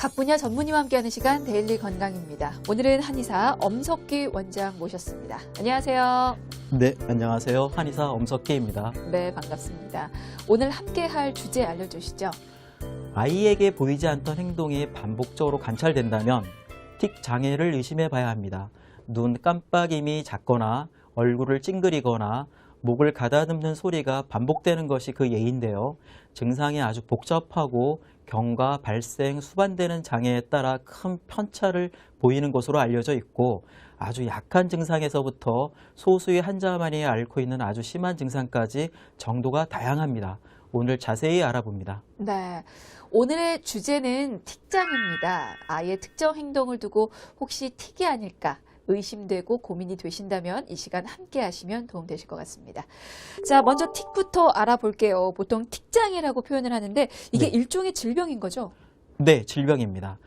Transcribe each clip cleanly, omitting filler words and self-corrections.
각 분야 전문의와 함께하는 시간 데일리 건강입니다. 오늘은 한의사 엄석기 원장 모셨습니다. 안녕하세요. 네, 안녕하세요. 한의사 엄석기입니다. 네, 반갑습니다. 오늘 함께할 주제 알려주시죠. 아이에게 보이지 않던 행동이 반복적으로 관찰된다면 틱 장애를 의심해 봐야 합니다. 눈 깜빡임이 잦거나 얼굴을 찡그리거나 목을 가다듬는 소리가 반복되는 것이 그 예인데요. 증상이 아주 복잡하고 경과, 발생, 수반되는 장애에 따라 큰 편차를 보이는 것으로 알려져 있고 아주 약한 증상에서부터 소수의 환자만이 앓고 있는 아주 심한 증상까지 정도가 다양합니다. 오늘 자세히 알아봅니다. 네, 오늘의 주제는 틱장애입니다. 아이의 특정 행동을 두고 혹시 틱이 아닐까 의심되고 고민이 되신다면 이 시간 함께 하시면 도움되실 것 같습니다. 자, 먼저 틱부터 알아볼게요. 보통 틱장애라고 표현을 하는데 이게 네. 일종의 질병인 거죠? 네, 질병입니다.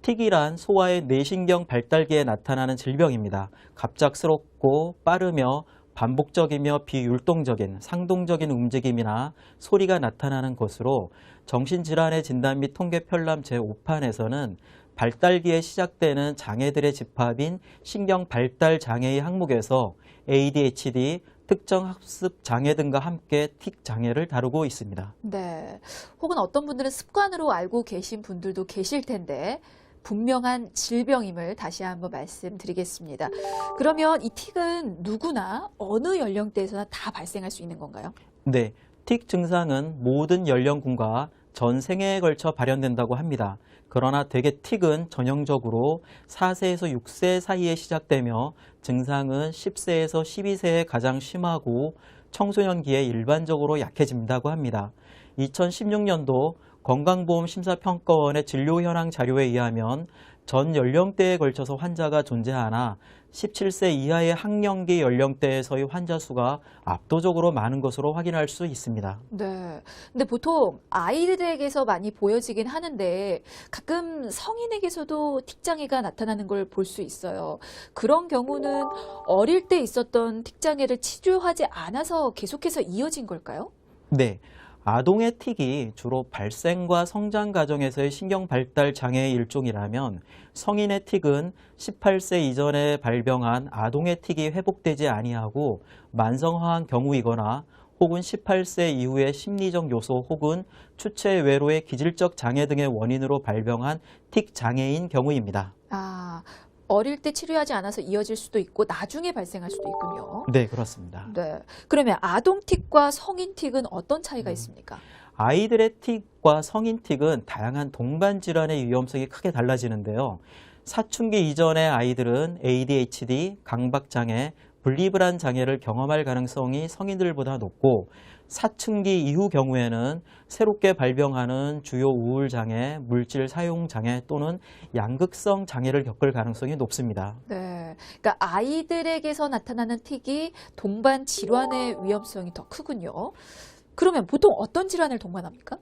틱이란 소아의 뇌신경 발달기에 나타나는 질병입니다. 갑작스럽고 빠르며 반복적이며 비율동적인 상동적인 움직임이나 소리가 나타나는 것으로 정신질환의 진단 및 통계 편람 제5판에서는 발달기에 시작되는 장애들의 집합인 신경 발달 장애의 항목에서 ADHD, 특정 학습 장애 등과 함께 틱 장애를 다루고 있습니다. 네. 혹은 어떤 분들은 습관으로 알고 계신 분들도 계실 텐데 분명한 질병임을 다시 한번 말씀드리겠습니다. 그러면 이 틱은 누구나 어느 연령대에서나 다 발생할 수 있는 건가요? 네, 틱 증상은 모든 연령군과 전 생애에 걸쳐 발현된다고 합니다. 그러나 대개 틱은 전형적으로 4세에서 6세 사이에 시작되며 증상은 10세에서 12세에 가장 심하고 청소년기에 일반적으로 약해진다고 합니다. 2016년도 건강보험심사평가원의 진료현황 자료에 의하면 전 연령대에 걸쳐서 환자가 존재하나 17세 이하의 학령기 연령대에서의 환자 수가 압도적으로 많은 것으로 확인할 수 있습니다. 네. 근데 보통 아이들에게서 많이 보여지긴 하는데 가끔 성인에게서도 틱장애가 나타나는 걸 볼 수 있어요. 그런 경우는 어릴 때 있었던 틱장애를 치료하지 않아서 계속해서 이어진 걸까요? 네. 아동의 틱이 주로 발생과 성장 과정에서의 신경 발달 장애의 일종이라면 성인의 틱은 18세 이전에 발병한 아동의 틱이 회복되지 아니하고 만성화한 경우이거나 혹은 18세 이후의 심리적 요소 혹은 추체 외로의 기질적 장애 등의 원인으로 발병한 틱 장애인 경우입니다. 아, 어릴 때 치료하지 않아서 이어질 수도 있고 나중에 발생할 수도 있군요. 네, 그렇습니다. 네. 그러면 아동 틱과 성인 틱은 어떤 차이가 있습니까? 아이들의 틱과 성인 틱은 다양한 동반 질환의 위험성이 크게 달라지는데요. 사춘기 이전의 아이들은 ADHD, 강박장애, 분리불안 장애를 경험할 가능성이 성인들보다 높고 사춘기 이후 경우에는 새롭게 발병하는 주요 우울장애, 물질 사용장애 또는 양극성 장애를 겪을 가능성이 높습니다. 네. 그러니까 아이들에게서 나타나는 틱이 동반 질환의 위험성이 더 크군요. 그러면 보통 어떤 질환을 동반합니까?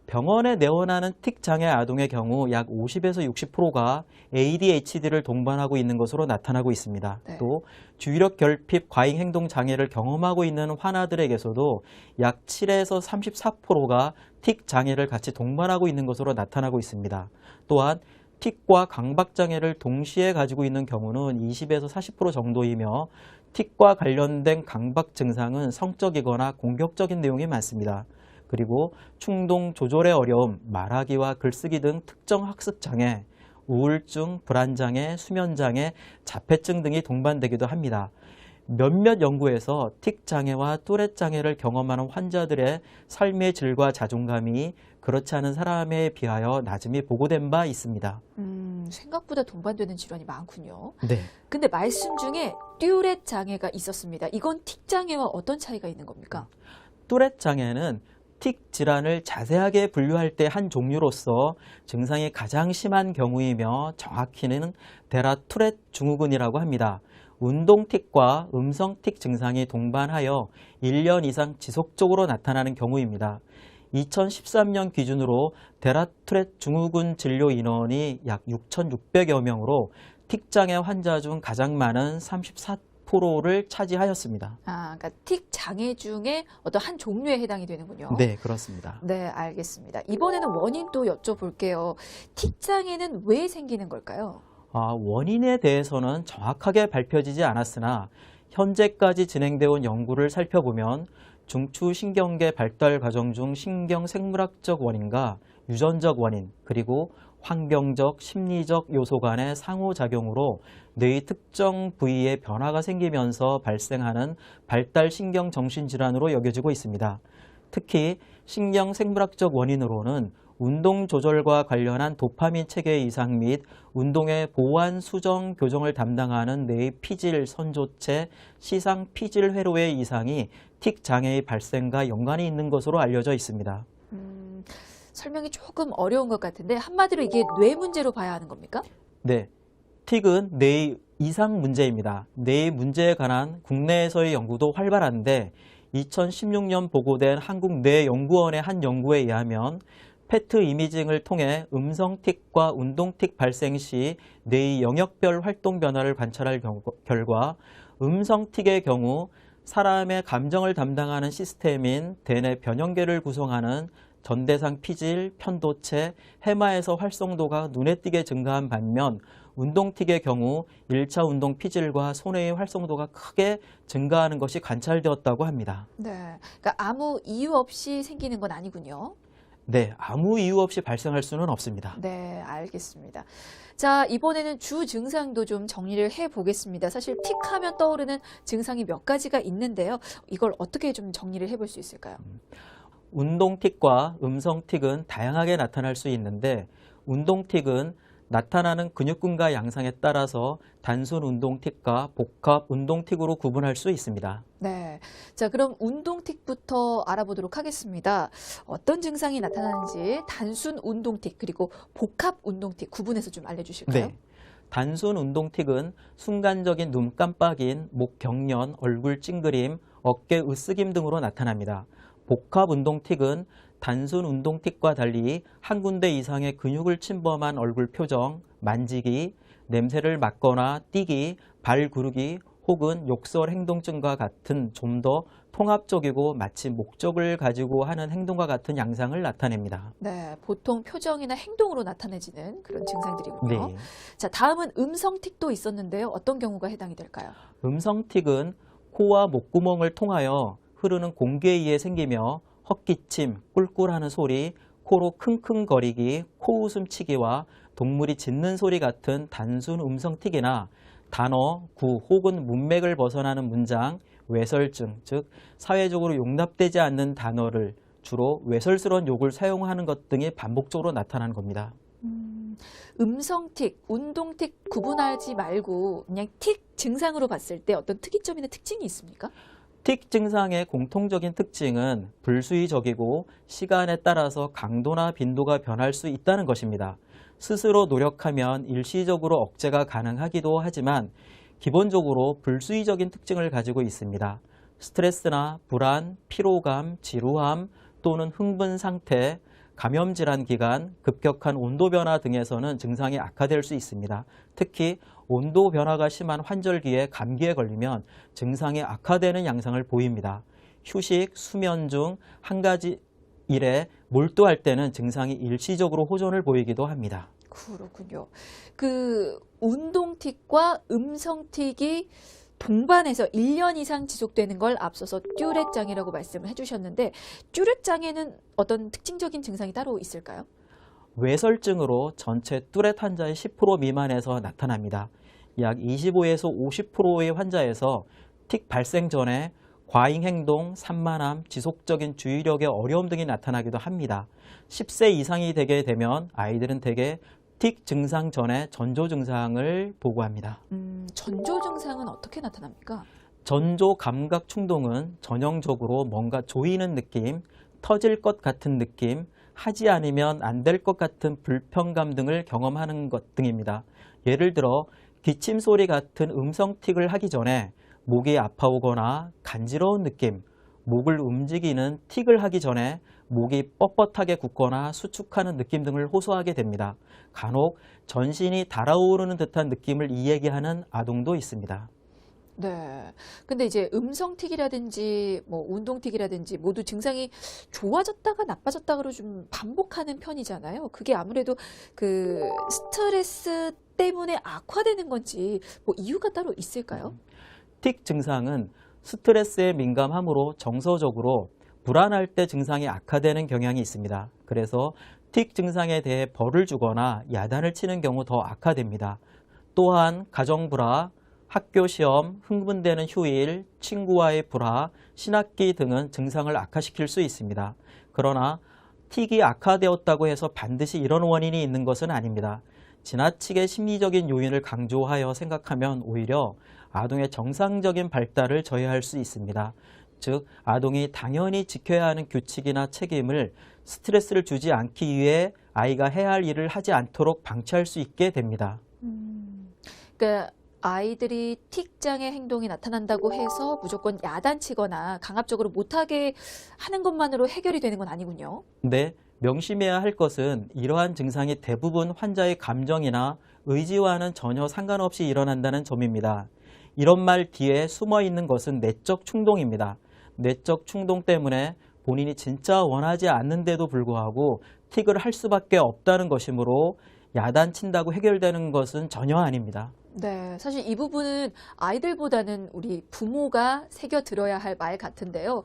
병원에 내원하는 틱 장애 아동의 경우 약 50에서 60%가 ADHD를 동반하고 있는 것으로 나타나고 있습니다. 네. 또 주의력 결핍 과잉 행동 장애를 경험하고 있는 환아들에게서도 약 7에서 34%가 틱 장애를 같이 동반하고 있는 것으로 나타나고 있습니다. 또한 틱과 강박 장애를 동시에 가지고 있는 경우는 20에서 40% 정도이며 틱과 관련된 강박 증상은 성적이거나 공격적인 내용이 많습니다. 그리고 충동 조절의 어려움, 말하기와 글쓰기 등 특정 학습 장애, 우울증, 불안장애, 수면장애, 자폐증 등이 동반되기도 합니다. 몇몇 연구에서 틱 장애와 뚜렛 장애를 경험하는 환자들의 삶의 질과 자존감이 그렇지 않은 사람에 비하여 낮음이 보고된 바 있습니다. 생각보다 동반되는 질환이 많군요. 네. 근데 말씀 중에 뚜렛 장애가 있었습니다. 이건 틱 장애와 어떤 차이가 있는 겁니까? 뚜렛 장애는 틱 질환을 자세하게 분류할 때 한 종류로서 증상이 가장 심한 경우이며 정확히는 데라투렛 증후군이라고 합니다. 운동 틱과 음성 틱 증상이 동반하여 1년 이상 지속적으로 나타나는 경우입니다. 2013년 기준으로 데라투렛 증후군 진료 인원이 약 6,600여 명으로 틱 장애 환자 중 가장 많은 30%를 차지하였습니다. 그러니까 틱 장애 중에 어떤 한 종류에 해당이 되는군요. 네, 그렇습니다. 네, 알겠습니다. 이번에는 원인 또 여쭤볼게요. 틱 장애는 왜 생기는 걸까요? 원인에 대해서는 정확하게 밝혀지지 않았으나 현재까지 진행되어 온 연구를 살펴보면 중추신경계 발달 과정 중 신경생물학적 원인과 유전적 원인, 그리고 환경적, 심리적 요소 간의 상호작용으로 뇌의 특정 부위에 변화가 생기면서 발생하는 발달 신경정신질환으로 여겨지고 있습니다. 특히 신경생물학적 원인으로는 운동 조절과 관련한 도파민 체계 이상 및 운동의 보완, 수정, 교정을 담당하는 뇌의 피질, 선조체, 시상 피질 회로의 이상이 틱 장애의 발생과 연관이 있는 것으로 알려져 있습니다. 설명이 조금 어려운 것 같은데 한마디로 이게 뇌 문제로 봐야 하는 겁니까? 네, 틱은 뇌의 이상 문제입니다. 뇌의 문제에 관한 국내에서의 연구도 활발한데 2016년 보고된 한국뇌연구원의 한 연구에 의하면 페트 이미징을 통해 음성 틱과 운동 틱 발생 시 뇌의 영역별 활동 변화를 관찰할 결과 음성 틱의 경우 사람의 감정을 담당하는 시스템인 대뇌 변형계를 구성하는 전대상 피질, 편도체, 해마에서 활성도가 눈에 띄게 증가한 반면 운동 틱의 경우 1차 운동 피질과 손해의 활성도가 크게 증가하는 것이 관찰되었다고 합니다. 네, 그러니까 아무 이유 없이 생기는 건 아니군요. 네, 아무 이유 없이 발생할 수는 없습니다. 네, 알겠습니다. 자, 이번에는 주 증상도 좀 정리를 해보겠습니다. 사실 틱 하면 떠오르는 증상이 몇 가지가 있는데요. 이걸 어떻게 좀 정리를 해볼 수 있을까요? 운동 틱과 음성 틱은 다양하게 나타날 수 있는데 운동 틱은 나타나는 근육근과 양상에 따라서 단순 운동 틱과 복합 운동 틱으로 구분할 수 있습니다. 네. 자, 그럼 운동 틱부터 알아보도록 하겠습니다. 어떤 증상이 나타나는지 단순 운동 틱 그리고 복합 운동 틱 구분해서 좀 알려주실까요? 네. 단순 운동 틱은 순간적인 눈 깜빡임, 목 경련, 얼굴 찡그림, 어깨 으쓱임 등으로 나타납니다. 복합 운동 틱은 단순 운동 틱과 달리 한 군데 이상의 근육을 침범한 얼굴 표정, 만지기, 냄새를 맡거나 띄기, 발 구르기 혹은 욕설 행동증과 같은 좀 더 통합적이고 마치 목적을 가지고 하는 행동과 같은 양상을 나타냅니다. 네, 보통 표정이나 행동으로 나타내지는 그런 증상들이군요. 네. 자, 다음은 음성 틱도 있었는데요. 어떤 경우가 해당이 될까요? 음성 틱은 코와 목구멍을 통하여 흐르는 공기에 의해 생기며 헛기침, 꿀꿀하는 소리, 코로 킁킁거리기, 코웃음 치기와 동물이 짖는 소리 같은 단순 음성 틱이나 단어, 구 혹은 문맥을 벗어나는 문장, 외설증, 즉 사회적으로 용납되지 않는 단어를 주로 외설스러운 욕을 사용하는 것 등이 반복적으로 나타나는 겁니다. 음성 틱, 운동 틱 구분하지 말고 그냥 틱 증상으로 봤을 때 어떤 특이점이나 특징이 있습니까? 틱 증상의 공통적인 특징은 불수의적이고 시간에 따라서 강도나 빈도가 변할 수 있다는 것입니다. 스스로 노력하면 일시적으로 억제가 가능하기도 하지만 기본적으로 불수의적인 특징을 가지고 있습니다. 스트레스나 불안, 피로감, 지루함 또는 흥분 상태, 감염질환 기간, 급격한 온도 변화 등에서는 증상이 악화될 수 있습니다. 특히 온도 변화가 심한 환절기에 감기에 걸리면 증상이 악화되는 양상을 보입니다. 휴식, 수면 중 한 가지 일에 몰두할 때는 증상이 일시적으로 호전을 보이기도 합니다. 그렇군요. 그 운동 틱과 음성 틱이 동반해서 1년 이상 지속되는 걸 앞서서 듀렛 장애라고 말씀을 해주셨는데 듀렛 장애는 어떤 특징적인 증상이 따로 있을까요? 외설증으로 전체 뚜렛 환자의 10% 미만에서 나타납니다. 약 25에서 50%의 환자에서 틱 발생 전에 과잉 행동, 산만함, 지속적인 주의력의 어려움 등이 나타나기도 합니다. 10세 이상이 되게 되면 아이들은 대개 틱 증상 전에 전조 증상을 보고합니다. 전조 증상은 어떻게 나타납니까? 전조 감각 충동은 전형적으로 뭔가 조이는 느낌, 터질 것 같은 느낌, 하지 않으면 안 될 것 같은 불편감 등을 경험하는 것 등입니다. 예를 들어 기침 소리 같은 음성 틱을 하기 전에 목이 아파오거나 간지러운 느낌, 목을 움직이는 틱을 하기 전에 목이 뻣뻣하게 굳거나 수축하는 느낌 등을 호소하게 됩니다. 간혹 전신이 달아오르는 듯한 느낌을 이야기하는 아동도 있습니다. 네. 근데 이제 음성틱이라든지 뭐 운동틱이라든지 모두 증상이 좋아졌다가 나빠졌다가로 좀 반복하는 편이잖아요. 그게 아무래도 그 스트레스 때문에 악화되는 건지 뭐 이유가 따로 있을까요? 틱 증상은 스트레스에 민감함으로 정서적으로 불안할 때 증상이 악화되는 경향이 있습니다. 그래서 틱 증상에 대해 벌을 주거나 야단을 치는 경우 더 악화됩니다. 또한 가정 불화, 학교 시험, 흥분되는 휴일, 친구와의 불화, 신학기 등은 증상을 악화시킬 수 있습니다. 그러나 틱이 악화되었다고 해서 반드시 이런 원인이 있는 것은 아닙니다. 지나치게 심리적인 요인을 강조하여 생각하면 오히려 아동의 정상적인 발달을 저해할 수 있습니다. 즉, 아동이 당연히 지켜야 하는 규칙이나 책임을 스트레스를 주지 않기 위해 아이가 해야 할 일을 하지 않도록 방치할 수 있게 됩니다. 그러니까 아이들이 틱장애 행동이 나타난다고 해서 무조건 야단치거나 강압적으로 못하게 하는 것만으로 해결이 되는 건 아니군요. 근데 명심해야 할 것은 이러한 증상이 대부분 환자의 감정이나 의지와는 전혀 상관없이 일어난다는 점입니다. 이런 말 뒤에 숨어 있는 것은 내적 충동입니다. 내적 충동 때문에 본인이 진짜 원하지 않는데도 불구하고 틱을 할 수밖에 없다는 것이므로 야단친다고 해결되는 것은 전혀 아닙니다. 네, 사실 이 부분은 아이들보다는 우리 부모가 새겨 들어야 할 말 같은데요.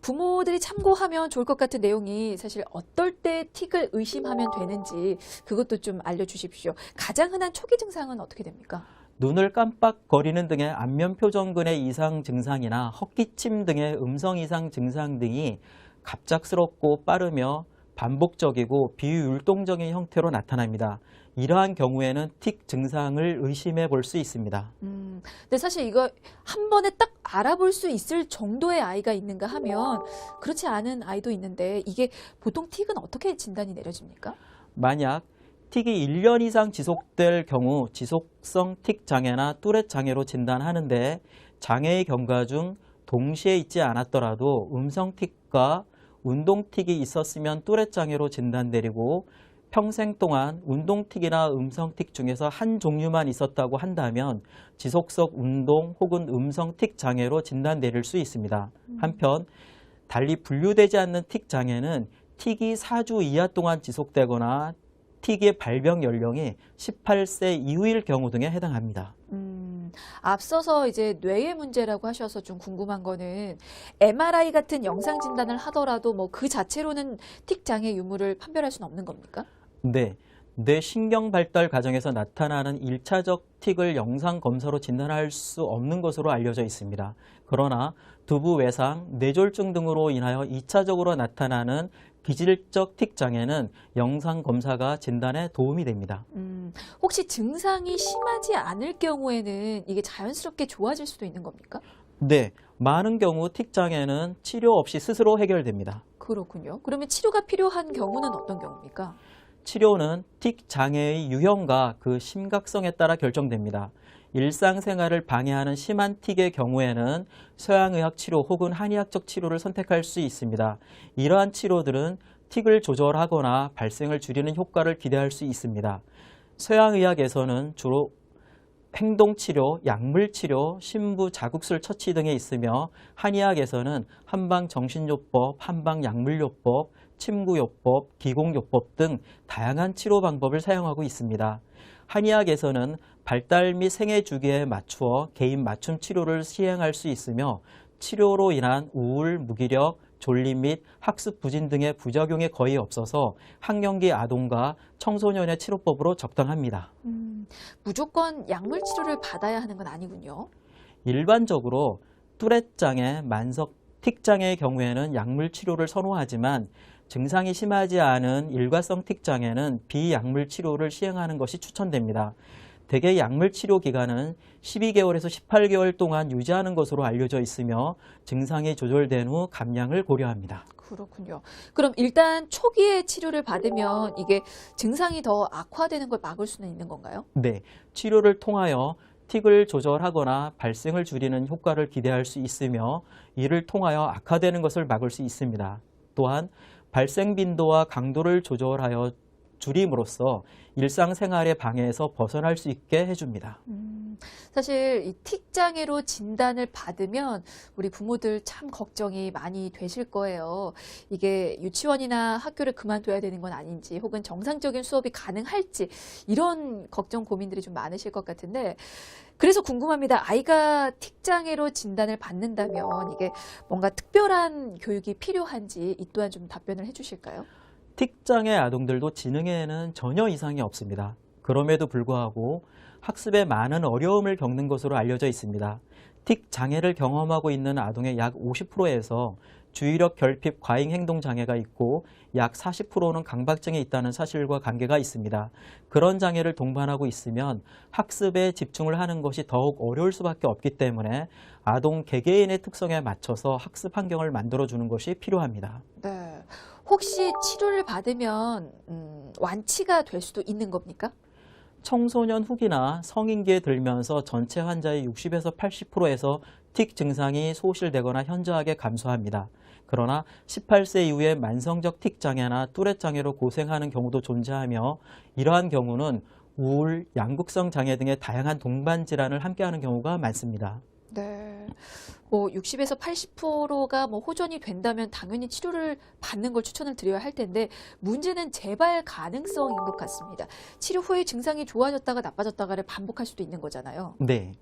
부모들이 참고하면 좋을 것 같은 내용이 사실 어떨 때 틱을 의심하면 되는지 그것도 좀 알려주십시오. 가장 흔한 초기 증상은 어떻게 됩니까? 눈을 깜빡거리는 등의 안면 표정근의 이상 증상이나 헛기침 등의 음성 이상 증상 등이 갑작스럽고 빠르며 반복적이고 비율동적인 형태로 나타납니다. 이러한 경우에는 틱 증상을 의심해 볼 수 있습니다. 근데 사실 이거 한 번에 딱 알아볼 수 있을 정도의 아이가 있는가 하면 그렇지 않은 아이도 있는데 이게 보통 틱은 어떻게 진단이 내려집니까? 만약 틱이 1년 이상 지속될 경우 지속성 틱 장애나 뚜렛 장애로 진단하는데 장애의 경과 중 동시에 있지 않았더라도 음성 틱과 운동 틱이 있었으면 뚜렛 장애로 진단되고 평생 동안 운동 틱이나 음성 틱 중에서 한 종류만 있었다고 한다면 지속성 운동 혹은 음성 틱 장애로 진단 내릴 수 있습니다. 한편 달리 분류되지 않는 틱 장애는 틱이 4주 이하 동안 지속되거나 틱의 발병 연령이 18세 이후일 경우 등에 해당합니다. 앞서서 이제 뇌의 문제라고 하셔서 좀 궁금한 거는 MRI 같은 영상 진단을 하더라도 뭐 그 자체로는 틱 장애 유무를 판별할 수는 없는 겁니까? 네, 뇌 신경 발달 과정에서 나타나는 1차적 틱을 영상 검사로 진단할 수 없는 것으로 알려져 있습니다. 그러나 두부 외상, 뇌졸중 등으로 인하여 2차적으로 나타나는 기질적 틱 장애는 영상 검사가 진단에 도움이 됩니다. 혹시 증상이 심하지 않을 경우에는 이게 자연스럽게 좋아질 수도 있는 겁니까? 네, 많은 경우 틱 장애는 치료 없이 스스로 해결됩니다. 그렇군요. 그러면 치료가 필요한 경우는 어떤 경우입니까? 치료는 틱 장애의 유형과 그 심각성에 따라 결정됩니다. 일상생활을 방해하는 심한 틱의 경우에는 서양의학 치료 혹은 한의학적 치료를 선택할 수 있습니다. 이러한 치료들은 틱을 조절하거나 발생을 줄이는 효과를 기대할 수 있습니다. 서양의학에서는 주로 행동치료, 약물치료, 신부 자극술 처치 등에 있으며 한의학에서는 한방정신요법, 한방약물요법, 침구요법, 기공요법 등 다양한 치료 방법을 사용하고 있습니다. 한의학에서는 발달 및 생애 주기에 맞추어 개인 맞춤 치료를 시행할 수 있으며 치료로 인한 우울, 무기력, 졸림 및 학습 부진 등의 부작용이 거의 없어서 학령기 아동과 청소년의 치료법으로 적당합니다. 무조건 약물 치료를 받아야 하는 건 아니군요. 일반적으로 뚜렛 장애, 만성 틱 장애의 경우에는 약물 치료를 선호하지만 증상이 심하지 않은 일과성 틱 장애는 비약물 치료를 시행하는 것이 추천됩니다. 대개 약물 치료 기간은 12개월에서 18개월 동안 유지하는 것으로 알려져 있으며 증상이 조절된 후 감량을 고려합니다. 그렇군요. 그럼 일단 초기에 치료를 받으면 이게 증상이 더 악화되는 걸 막을 수는 있는 건가요? 네, 치료를 통하여 틱을 조절하거나 발생을 줄이는 효과를 기대할 수 있으며 이를 통하여 악화되는 것을 막을 수 있습니다. 또한 발생 빈도와 강도를 조절하여 줄임으로써 일상생활의 방해에서 벗어날 수 있게 해줍니다. 사실 이 틱장애로 진단을 받으면 우리 부모들 참 걱정이 많이 되실 거예요. 이게 유치원이나 학교를 그만둬야 되는 건 아닌지 혹은 정상적인 수업이 가능할지 이런 걱정 고민들이 좀 많으실 것 같은데 그래서 궁금합니다. 아이가 틱장애로 진단을 받는다면 이게 뭔가 특별한 교육이 필요한지 이 또한 좀 답변을 해주실까요? 틱장애 아동들도 지능에는 전혀 이상이 없습니다. 그럼에도 불구하고 학습에 많은 어려움을 겪는 것으로 알려져 있습니다. 틱장애를 경험하고 있는 아동의 약 50%에서 주의력 결핍 과잉 행동 장애가 있고 약 40%는 강박증이 있다는 사실과 관계가 있습니다. 그런 장애를 동반하고 있으면 학습에 집중을 하는 것이 더욱 어려울 수밖에 없기 때문에 아동 개개인의 특성에 맞춰서 학습 환경을 만들어주는 것이 필요합니다. 네. 혹시 치료를 받으면 완치가 될 수도 있는 겁니까? 청소년 후기나 성인기에 들면서 전체 환자의 60에서 80%에서 틱 증상이 소실되거나 현저하게 감소합니다. 그러나 18세 이후에 만성적 틱 장애나 뚜렛 장애로 고생하는 경우도 존재하며 이러한 경우는 우울, 양극성 장애 등의 다양한 동반 질환을 함께하는 경우가 많습니다. 네. 60에서 80%가 호전이 된다면 당연히 치료를 받는 걸 추천을 드려야 할 텐데 문제는 재발 가능성인 것 같습니다. 치료 후에 증상이 좋아졌다가 나빠졌다가를 반복할 수도 있는 거잖아요. 네.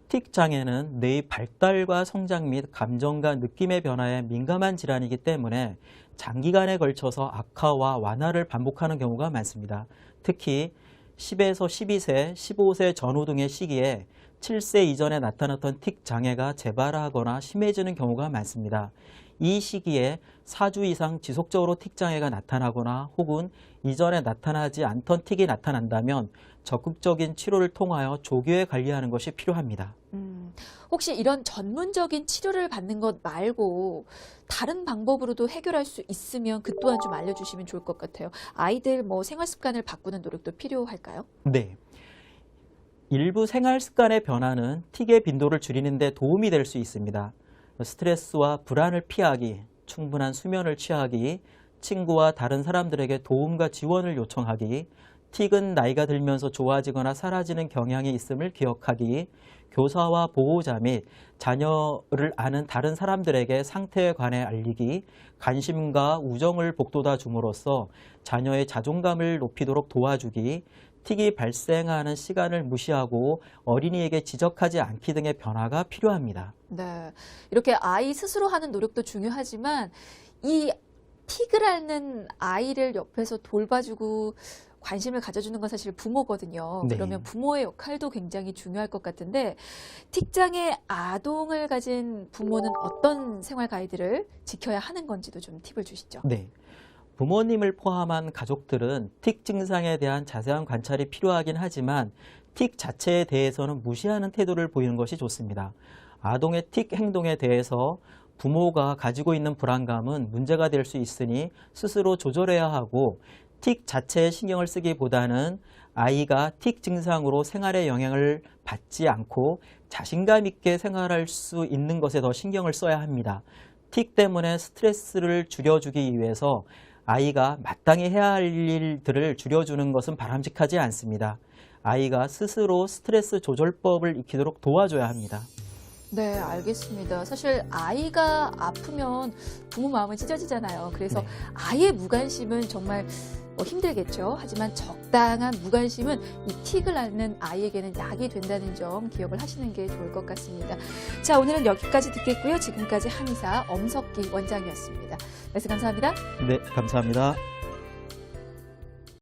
틱 장애는 뇌의 발달과 성장 및 감정과 느낌의 변화에 민감한 질환이기 때문에 장기간에 걸쳐서 악화와 완화를 반복하는 경우가 많습니다. 특히 10에서 12세, 15세 전후 등의 시기에 7세 이전에 나타났던 틱 장애가 재발하거나 심해지는 경우가 많습니다. 이 시기에 4주 이상 지속적으로 틱 장애가 나타나거나 혹은 이전에 나타나지 않던 틱이 나타난다면 적극적인 치료를 통하여 조기에 관리하는 것이 필요합니다. 혹시 이런 전문적인 치료를 받는 것 말고 다른 방법으로도 해결할 수 있으면 그 또한 좀 알려주시면 좋을 것 같아요. 아이들 생활 습관을 바꾸는 노력도 필요할까요? 네. 일부 생활 습관의 변화는 틱의 빈도를 줄이는 데 도움이 될 수 있습니다. 스트레스와 불안을 피하기, 충분한 수면을 취하기, 친구와 다른 사람들에게 도움과 지원을 요청하기, 틱은 나이가 들면서 좋아지거나 사라지는 경향이 있음을 기억하기, 교사와 보호자 및 자녀를 아는 다른 사람들에게 상태에 관해 알리기, 관심과 우정을 북돋아 줌으로써 자녀의 자존감을 높이도록 도와주기, 틱이 발생하는 시간을 무시하고 어린이에게 지적하지 않기 등의 변화가 필요합니다. 네, 이렇게 아이 스스로 하는 노력도 중요하지만 이 틱을 앓는 아이를 옆에서 돌봐주고 관심을 가져주는 건 사실 부모거든요. 네. 그러면 부모의 역할도 굉장히 중요할 것 같은데 틱장애 아동을 가진 부모는 어떤 생활 가이드를 지켜야 하는 건지도 좀 팁을 주시죠. 네. 부모님을 포함한 가족들은 틱 증상에 대한 자세한 관찰이 필요하긴 하지만 틱 자체에 대해서는 무시하는 태도를 보이는 것이 좋습니다. 아동의 틱 행동에 대해서 부모가 가지고 있는 불안감은 문제가 될 수 있으니 스스로 조절해야 하고 틱 자체에 신경을 쓰기보다는 아이가 틱 증상으로 생활에 영향을 받지 않고 자신감 있게 생활할 수 있는 것에 더 신경을 써야 합니다. 틱 때문에 스트레스를 줄여주기 위해서 아이가 마땅히 해야 할 일들을 줄여주는 것은 바람직하지 않습니다. 아이가 스스로 스트레스 조절법을 익히도록 도와줘야 합니다. 네, 알겠습니다. 사실 아이가 아프면 부모 마음은 찢어지잖아요. 그래서 네. 아이의 무관심은 정말 힘들겠죠. 하지만 적당한 무관심은 이 틱을 앓는 아이에게는 약이 된다는 점 기억을 하시는 게 좋을 것 같습니다. 자, 오늘은 여기까지 듣겠고요. 지금까지 한의사 엄석기 원장이었습니다. 말씀 감사합니다. 네, 감사합니다.